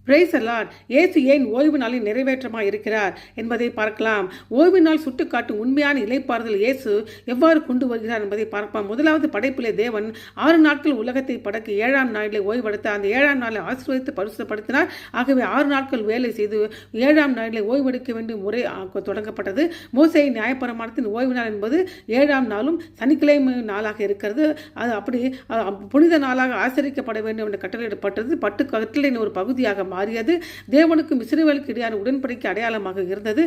Price allot. இயேசு ஏன் ஓய்வு நாளில் நிறைவேற்றமாக இருக்கிறார் என்பதை பார்க்கலாம். ஓய்வு நாள் சுட்டுக்காட்டும் உண்மையான இளைப்பாறுதல் இயேசு எவ்வாறு கொண்டு வருகிறார் என்பதை பார்க்கலாம். முதலாவது படைப்பிலே தேவன் 6 நாட்கள் உலகத்தை படைக்க 7ஆம் நாளிலே ஓய்வெடுத்த அந்த 7ஆம் நாளை ஆசீர்வதித்து பரிசுத்தப்படுத்தினார். ஆகவே 6 நாட்கள் வேலை செய்து 7ஆம் நாளிலே ஓய்வெடுக்க வேண்டிய முறை தொடங்கப்பட்டது. மோசேயின் நியாயப்பிரமாணத்தின் ஓய்வு நாள் என்பது 7ஆம் நாளும் சனிக்கிழமை நாளாக இருக்கிறது. அது அப்படி புனித நாளாக ஆசரிக்கப்பட வேண்டும் என்ற கட்டளையிடப்பட்டது. பட்டு கட்டளையின் ஒரு பகுதியாக மாறியது. தேவனுக்கும் இஸ்ரவேலுக்கு இடையான உடன்படிக்கை அடையாளமாக இருந்தது.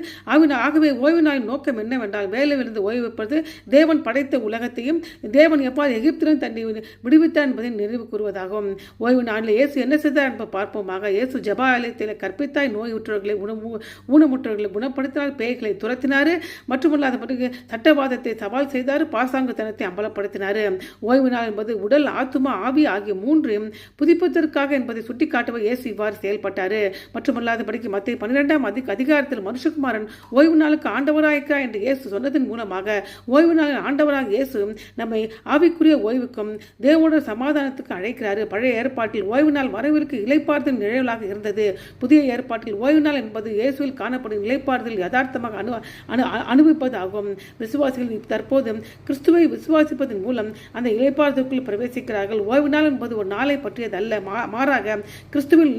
ஆகவே ஓய்வு நாளின் நோக்கம் என்னவென்றால் வேலையிலிருந்து ஓய்வுப்பது, தேவன் படைத்த உலகத்தையும் தேவன் எவ்வாறு எகிப்திலும் தன்னை விடுவித்தார் என்பதை நினைவு கூறுவதாகும். ஓய்வு நாளில் இயேசு என்ன செய்தார் என்பதை பார்ப்போமாக. இயேசு ஜெப ஆலயத்தில் கற்பித்தாய், நோயுற்றவர்களை ஊனமுற்றவர்களை குணப்படுத்தினார், பேய்களை துரத்தினார், மட்டுமல்லாத சட்டவாதத்தை சவால் செய்தார், பாசாங்குத்தனத்தை அம்பலப்படுத்தினார். ஓய்வு நாள் என்பது உடல், ஆத்துமா, ஆவி ஆகிய மூன்றையும் புதுப்பிப்பதற்காக என்பதை சுட்டிக்காட்டுவர் இயேசு இவ்வாறு செயல்பட்டார். மட்டுமல்லாதபடிக்கு மத்திய 12ஆம் அதிகாரத்தில் மனுஷகுமாரன் ஓய்வு நாளுக்கு ஆண்டவராயிருக்கா என்று இயேசு சொன்னதன் மூலமாக ஓய்வு நாளில் ஆண்டவராக இயேசு நம்மை ஆவிக்குரிய ஓய்வுக்கும் தேவனுடைய சமாதானத்துக்கு அழைக்கிறார். பழைய ஏற்பாட்டில் ஓய்வு நாள் வரவிற்கு இளைப்பாறுதல் நிழலாக இருந்தது. புதிய ஏற்பாட்டில் ஓய்வு நாள் என்பது இயேசுவில் காணப்படும் இளைப்பாறுதல் யதார்த்தமாக அனுபவிப்பது ஆகும். விசுவாசிகள் தற்போது கிறிஸ்துவை விசுவாசிப்பதன் மூலம் அந்த இளைப்பாறுதலுக்குள் பிரவேசிக்கிறார்கள். ஓய்வு நாள் என்பது ஒரு நாளை பற்றியதல்ல, மாறாக கிறிஸ்துவில்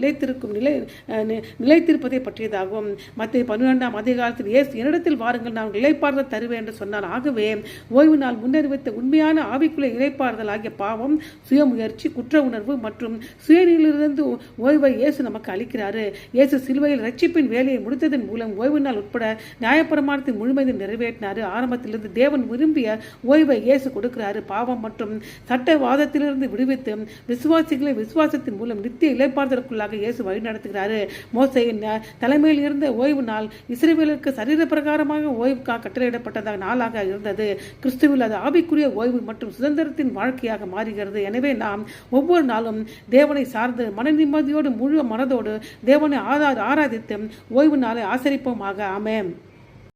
நிலைத்திருப்பதை பற்றியதாகும். மத்திய 12ஆம் அதிகாரத்தில் இயேசு என்னிடத்தில் வாருங்கள், நான் இளைப்பாறுதல் தருவேன் என்று சொன்னார். ஆகவே ஓய்வு நாள் முன்னறிவித்த உண்மையான ஆவிக்குள்ள இளைப்பாறுதல் ஆகிய பாவம், சுயமுயற்சி, குற்ற உணர்வு மற்றும் சுயநிலையிலிருந்து ஓய்வை இயேசு நமக்கு அளிக்கிறார். இயேசு சிலுவையில் ரட்சிப்பின் வேலையை முடித்ததன் மூலம் ஓய்வு நாள் உட்பட நியாயப்பிரமாணத்தின் முழுமையை நிறைவேற்றினார். ஆரம்பத்திலிருந்து தேவன் விரும்பிய ஓய்வை இயேசு கொடுக்கிறார். பாவம் மற்றும் சட்டவாதத்திலிருந்து விடுவித்து விசுவாசிகளை விசுவாசத்தின் மூலம் நித்திய இளைப்பாறுதலுக்குள்ளாக இயேசு வழி நடத்துகிறாரு. மோசேயின் தலைமையில் இருந்த ஓய்வு நாள் இஸ்ரவேலுக்கு சரீர பிரகாரமாக ஓய்வுக்காக கட்டளையிடப்பட்ட நாளாக இருந்தது. கிறிஸ்துவில் அது ஆவிக்குரிய ஓய்வு மற்றும் சுதந்திரத்தின் வாழ்க்கையாக மாறுகிறது. எனவே நாம் ஒவ்வொரு நாளும் தேவனை சார்ந்து மன நிம்மதியோடு முழு மனதோடு தேவனை ஆராதித்து ஓய்வு நாளை ஆசரிப்போமாக. ஆமென்.